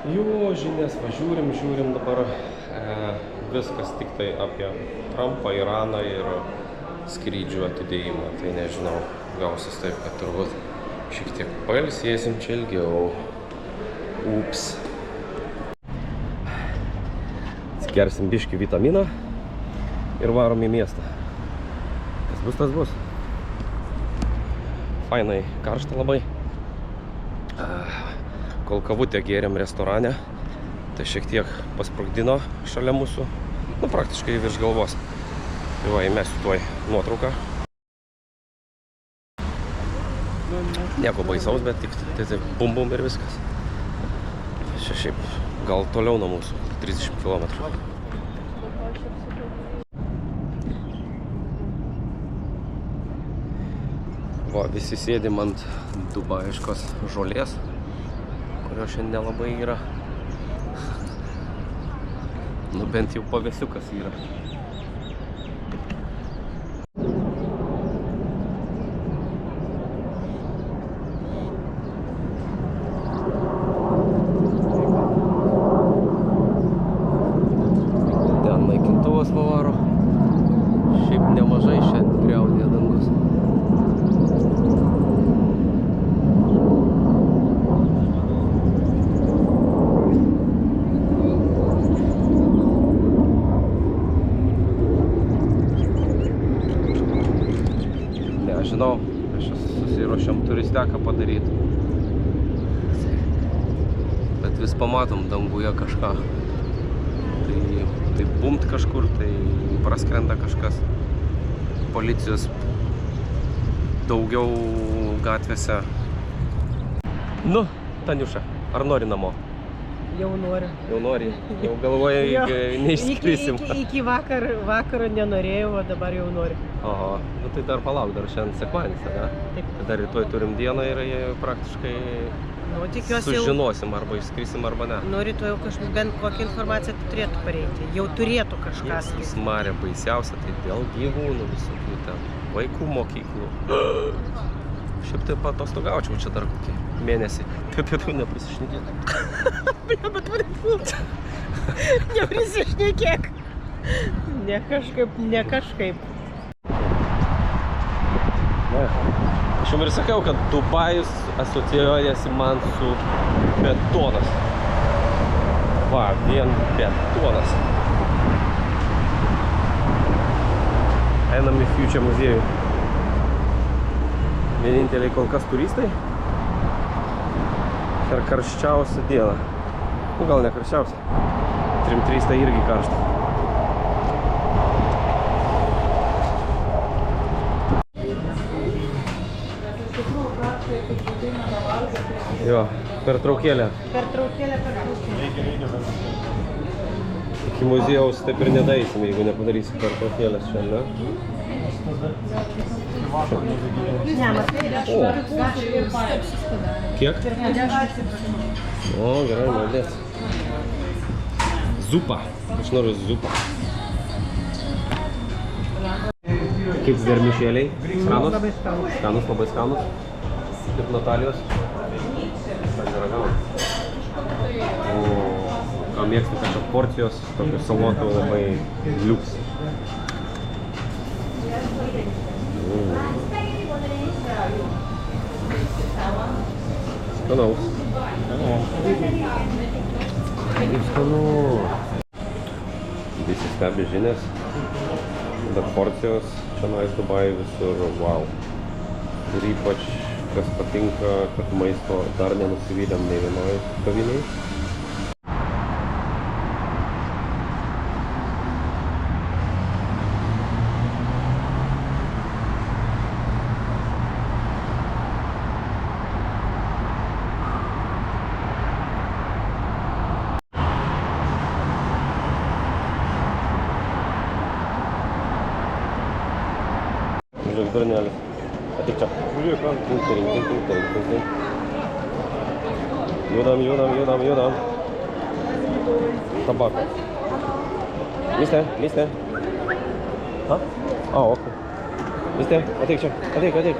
Jo, žinias, žiūrim dabar viskas tik tai apie Trumpą, Iraną ir skrydžių atidėjimą. Tai nežinau, gausis taip, kad turbūt šiek tiek pailsėsim čia ilgiau. Ups. Atsigersim biškį vitaminą ir varom į miestą. Kas bus, tas bus. Fainai karšta labai. Kol kavutę gėrėm restorane, tai šiek tiek pasprogdino šalia mūsų, nu praktiškai virš galvos. Tai va, įmesiu tuoj nuotrauką. Nieko baisaus, bet tik tai bum ir viskas. Čia šiaip gal toliau nuo mūsų, 30 km. Va, visi sėdim ant dubajiškos žolės, kurio šiandien nelabai yra. Nu bent jau pavėsiukas yra. Ten naikintuvas pavaro. Šiaip nemažai šiandien griaudė dangus. Žinau, aš susiruošiam turisteką padaryti. Bet vis pamatom danguje kažką. Tai bumt kažkur, tai praskrenda kažkas. Policijos daugiau gatvėse. Nu, Taniuša, ar nori namo? Jau noriu. Jau nori? Jau galvoju, neišskrisim. Iki vakaro nenorėjau, o dabar jau noriu. Aha, nu tai dar palauk, dar šiandien sekmadienis, ne? Taip. Dar rytoj turim dieną ir praktiškai sužinosim, arba išskrisim, arba ne. Nu, rytoj jau kažkaip bent kokią informaciją turėtų pareiti. Jau turėtų kažką. Jėzus Marija, baisiausia, tai dėl gyvūnų visokių ten, vaikų mokyklų. Šiaip taip atostogaučiau čia dar kokį mėnesį. Taip neprisišnekėk. Neprisišnekėk. Ne kažkaip. Aš jums ir sakiau, kad Dubajus asocijuojasi man su betonas. Va, vien betonas. Einam į Future muziejų. Vieninteliai kol kas turistai. Per karščiausią dieną. Nu, gal ne karščiausią. 3-3 tai irgi karšta. Jo, pertraukėlė. Iki muziejaus taip ir nedaisim, jeigu nepadarysim pertraukėlės šiandien. Kiek? O, gerai, молодец. Zupa. Aš noriu zupą. Kaip vermišėliai? Skanus? Skanus, labai skanus. Kaip Natalijos. O, ką mėgstu, kad porcijos, tokių salotų labai liuks. Skanaus. Kaip skanu. Visi stebi žinias, bet porcijos čia Dubai visur wow. Ir ypač, kas patinka, kad maisto dar nenusivylėm nei vienoj kaviniai. Žiūrėk, durnelis. Ateik čia. Žiūrėk, Judam. Табак. Liste. Ha? Ok. Liste, ateik čia. Ateik.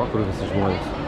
Va, kur visi žmonės.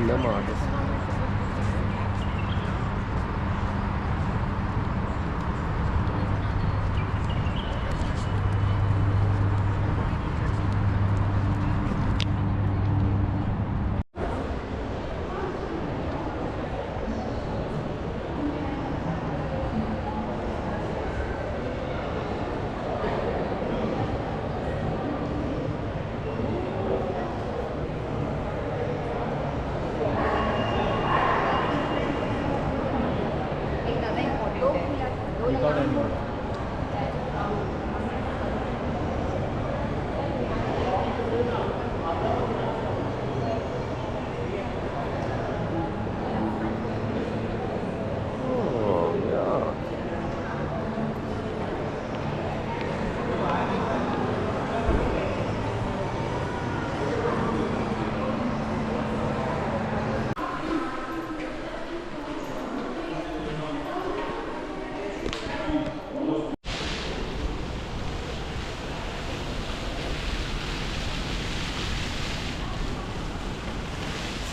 Nematęs.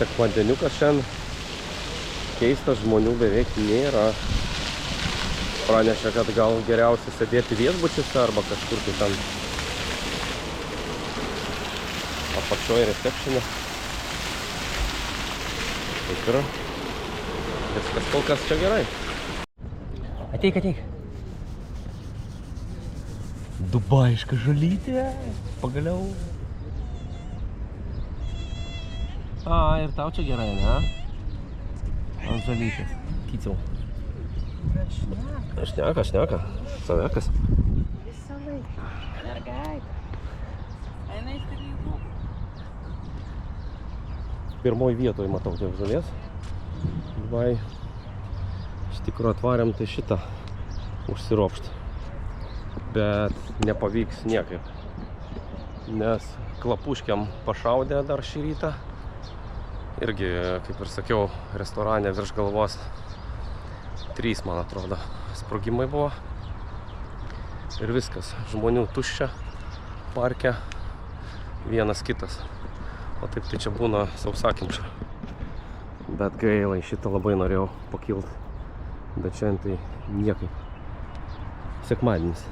sekmadieniukas šiandien. Keistas, žmonių beveik nėra. Pranešė, kad gal geriausia sėdėti viešbučiuose arba kažkur tai ten apačioje recepšine. Taip yra. Viskas kol kas čia gerai. Ateik, ateik. Dubaiška žalytė. Pagaliau. Ir tau čia gerai, ne? Ant žalytės. Kyciau. Šneka. Savekas. Visą laiką. Mergaitė. Eina iš pinigų. Pirmoj vietoj matau tiek žolės. Dubai. Iš tikrųjų atvarėm tai šitą užsiropšt. Bet nepavyks niekaip. Nes klapuškiam pašaudė dar šį rytą. Irgi, kaip ir sakiau, restorane virš galvos 3, man atrodo, sprogimai buvo. Ir viskas. Žmonių tuščia parke. Vienas kitas. O taip tai čia būna sausakimša. Bet gaila, šitą labai norėjau pakilt. Bet šiandien tai niekaip. Sekmadienis.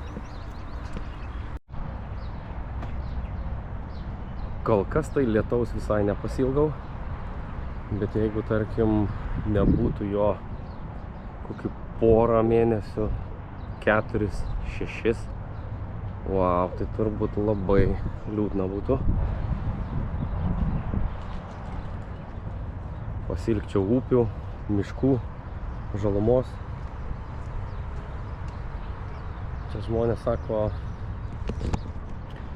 Kol kas tai lietaus visai nepasilgau. Bet jeigu, tarkim, nebūtų jo kokį porą mėnesių, 4, 6, wow, tai turbūt labai liūdna būtų. Pasilgčiau upių, miškų, žalumos. Čia žmonės sako,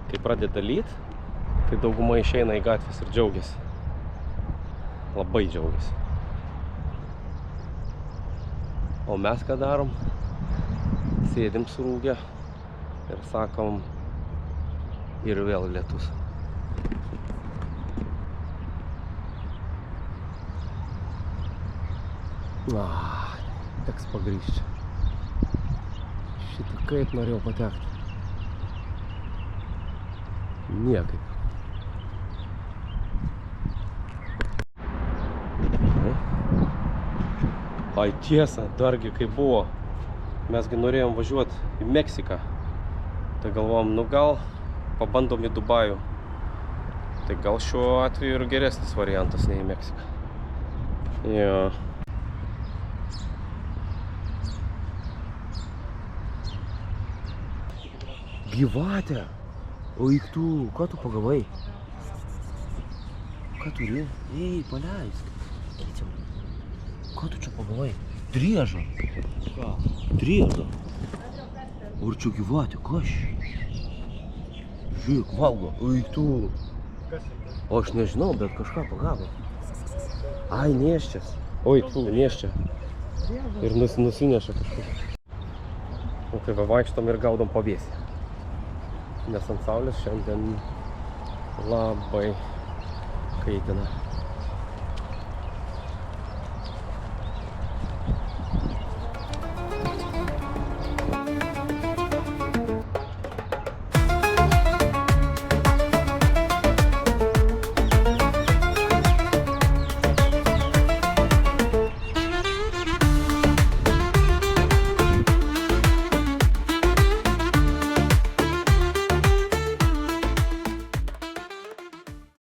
kai pradeda lyt, tai dauguma išeina į gatvės ir džiaugiasi. Labai džiaugiasi. O mes ką darom? Sėdim surūgę ir sakom, ir vėl lietus. Teks pagrįžti. Šitą kaip norėjau patekti. Niekaip. Ai tiesa, dargi kaip buvo. Mesgi norėjom važiuoti į Meksiką. Tai galvom, gal pabandom į Dubajų. Tai gal šiuo atveju ir geresnis variantas nei į Meksiką. Jo. Gyvatė! Oik tu, ką tu pagavai? Ką turi? Ei, paleisk. Kyciau. Ką tu čia pagavai? Driežą. Ką? Driežą. Ar čia gyvatė? Kas? Žiūrėk, valgo. Oik tu. O aš nežinau, bet kažką pagavo. Ai, nėščias. Oik tu, nėščia. Ir nusineša kažkur. O tai va vaikštom ir gaudom pavėsį. Nes ant saulės šiandien labai kaitina.